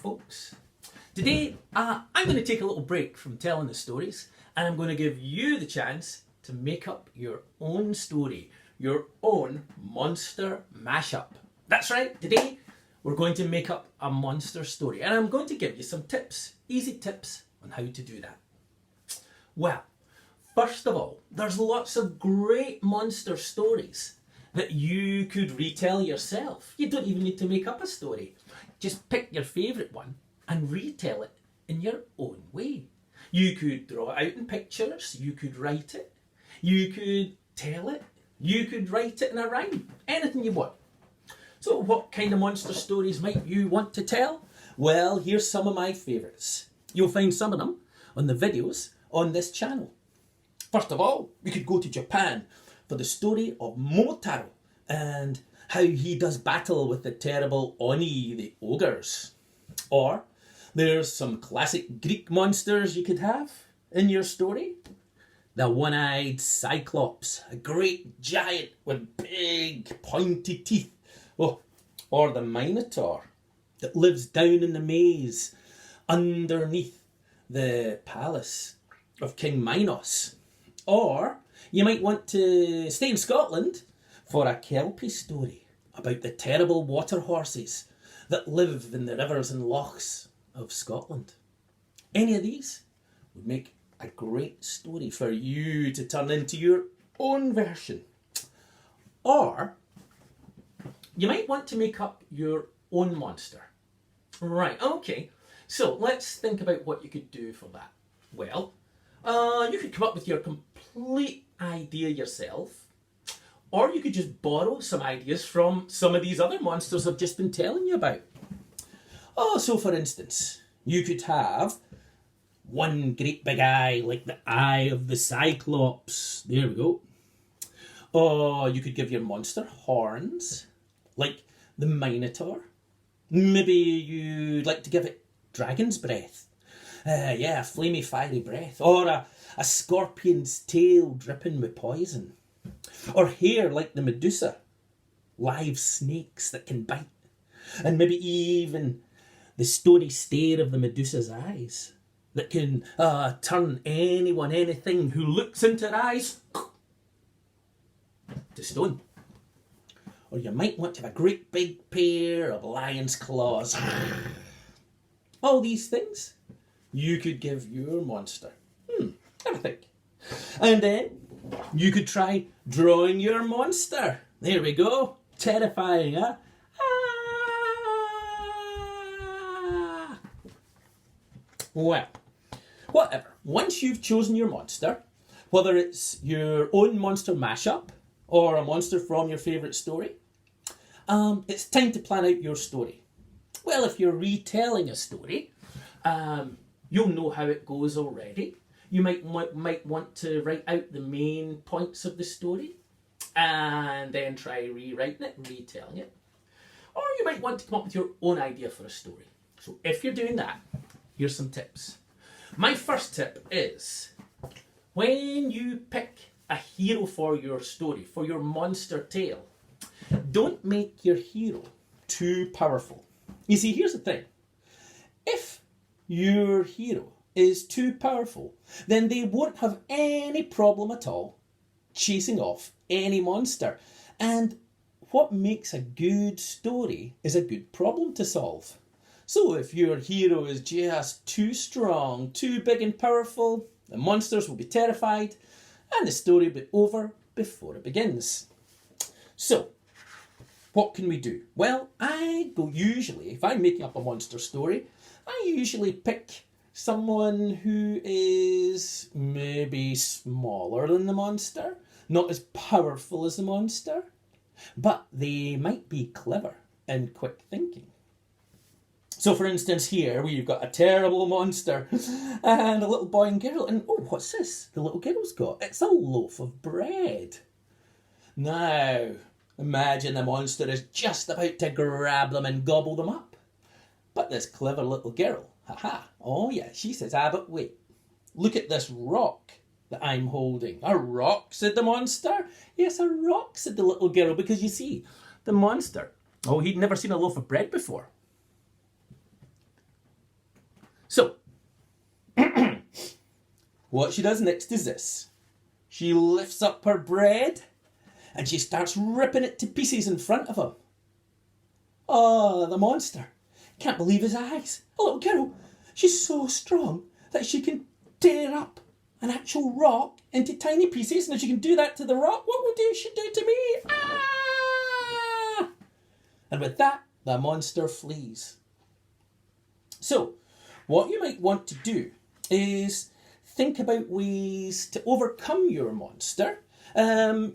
folks. Today I'm going to take a little break from telling the stories and I'm going to give you the chance to make up your own story, your own monster mashup. That's right, today we're going to make up a monster story and I'm going to give you some tips, easy tips on how to do that. Well, first of all, there's lots of great monster stories that you could retell yourself. You don't even need to make up a story. Just pick your favourite one and retell it in your own way. You could draw it out in pictures, you could write it, you could tell it, you could write it in a rhyme, anything you want. So what kind of monster stories might you want to tell? Well, here's some of my favourites. You'll find some of them on the videos on this channel. First of all, we could go to Japan for the story of Momotaro and how he does battle with the terrible Oni, the ogres. Or there's some classic Greek monsters you could have in your story. The one-eyed Cyclops, a great giant with big pointy teeth. Oh, or the Minotaur that lives down in the maze underneath the palace of King Minos. Or you might want to stay in Scotland for a Kelpie story about the terrible water horses that live in the rivers and lochs of Scotland. Any of these would make a great story for you to turn into your own version. Or you might want to make up your own monster. Right, okay. So let's think about what you could do for that. Well, you could come up with your complete idea yourself, or you could just borrow some ideas from some of these other monsters I've just been telling you about. Oh, so for instance, you could have one great big eye, like the eye of the Cyclops. There we go. Or you could give your monster horns, like the Minotaur. Maybe you'd like to give it dragon's breath. Yeah, a flamey fiery breath. Or a scorpion's tail dripping with poison. Or hair like the Medusa. Live snakes that can bite. And maybe even the stony stare of the Medusa's eyes that can turn anyone, anything who looks into her eyes to stone. Or you might want to have a great big pair of lion's claws. All these things you could give your monster. Have a think. And then you could try drawing your monster. There we go. Terrifying, huh? Ah! Well, whatever. Once you've chosen your monster, whether it's your own monster mashup or a monster from your favourite story, it's time to plan out your story. Well, if you're retelling a story, you'll know how it goes already. You might want to write out the main points of the story and then try rewriting it, retelling it. Or you might want to come up with your own idea for a story. So if you're doing that, here's some tips. My first tip is, when you pick a hero for your story, for your monster tale, don't make your hero too powerful. You see, here's the thing. If your hero is too powerful, then they won't have any problem at all chasing off any monster. And what makes a good story is a good problem to solve. So if your hero is just too strong, too big and powerful, the monsters will be terrified and the story will be over before it begins. So, what can we do? Well, if I'm making up a monster story, I usually pick someone who is maybe smaller than the monster, not as powerful as the monster, but they might be clever and quick thinking. So for instance here, we've got a terrible monster and a little boy and girl, and oh, what's this? The little girl's got? It's a loaf of bread. Now, imagine the monster is just about to grab them and gobble them up. But this clever little girl, oh yeah, she says, but wait, look at this rock that I'm holding. A rock, said the monster. Yes, a rock, said the little girl, because you see, the monster, he'd never seen a loaf of bread before. So, what she does next is this. She lifts up her bread and she starts ripping it to pieces in front of him. Oh, the monster can't believe his eyes. A little girl, she's so strong that she can tear up an actual rock into tiny pieces, and if she can do that to the rock, what would she do to me? Ah! And with that, the monster flees. So, what you might want to do is think about ways to overcome your monster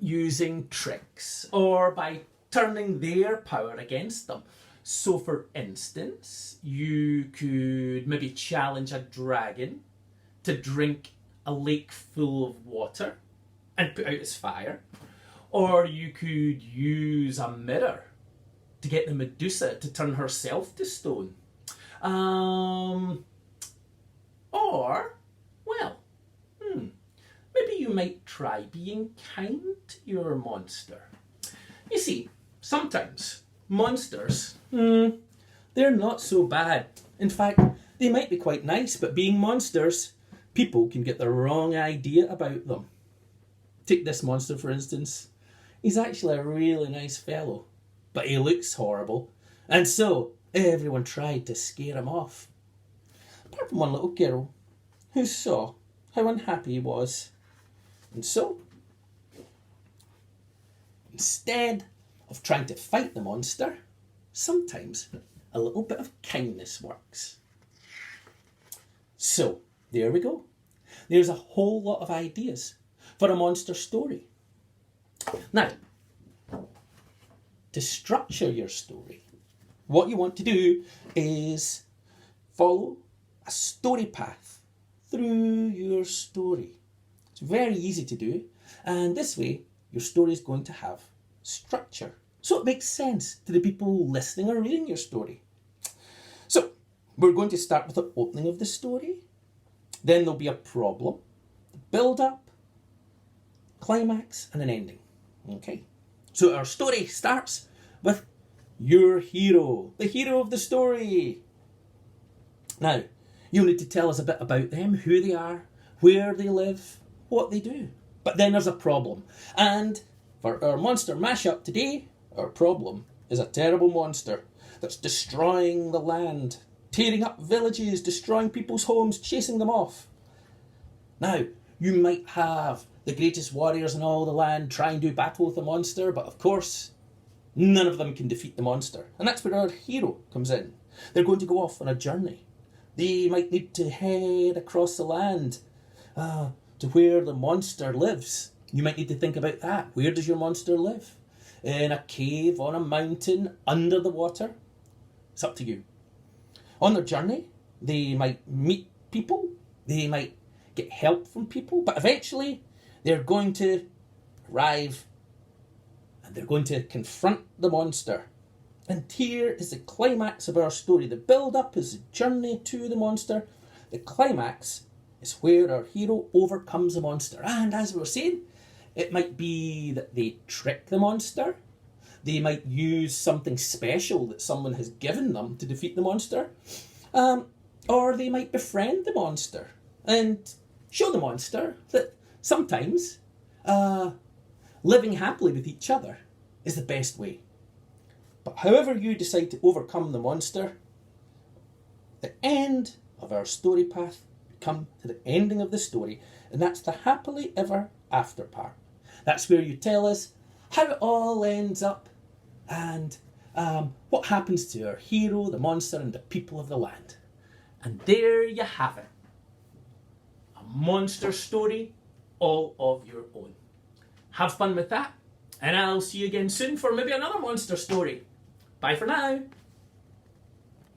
using tricks or by turning their power against them. So, for instance, you could maybe challenge a dragon to drink a lake full of water and put out its fire. Or you could use a mirror to get the Medusa to turn herself to stone. Maybe you might try being kind to your monster. You see, sometimes monsters, they're not so bad. In fact, they might be quite nice, but being monsters, people can get the wrong idea about them. Take this monster, for instance. He's actually a really nice fellow, but he looks horrible, and so everyone tried to scare him off. Apart from one little girl who saw how unhappy he was. And so, instead of trying to fight the monster, sometimes a little bit of kindness works. So, there we go. There's a whole lot of ideas for a monster story. Now, to structure your story, what you want to do is follow a story path through your story. It's very easy to do, and this way your story is going to have structure. So it makes sense to the people listening or reading your story. So, we're going to start with the opening of the story. Then there'll be a problem, the build-up, climax, and an ending. Okay, so our story starts with your hero, the hero of the story. Now, you'll need to tell us a bit about them, who they are, where they live, what they do. But then there's a problem. And for our monster mashup today, our problem is a terrible monster that's destroying the land, tearing up villages, destroying people's homes, chasing them off. Now, you might have the greatest warriors in all the land try and do battle with the monster, but of course, none of them can defeat the monster. And that's where our hero comes in. They're going to go off on a journey. They might need to head across the land to where the monster lives. You might need to think about that. Where does your monster live? In a cave, on a mountain, under the water? It's up to you. On their journey, they might meet people. They might get help from people. But eventually, they're going to arrive and they're going to confront the monster. And here is the climax of our story. The build-up is the journey to the monster. The climax is where our hero overcomes the monster. And as we were saying, it might be that they trick the monster. They might use something special that someone has given them to defeat the monster. Or they might befriend the monster and show the monster that sometimes living happily with each other is the best way. But however you decide to overcome the monster, the end of our story path, we come to the ending of the story, and that's the happily ever after part. That's where you tell us how it all ends up and what happens to our hero, the monster, and the people of the land. And there you have it. A monster story all of your own. Have fun with that, and I'll see you again soon for maybe another monster story. Bye for now.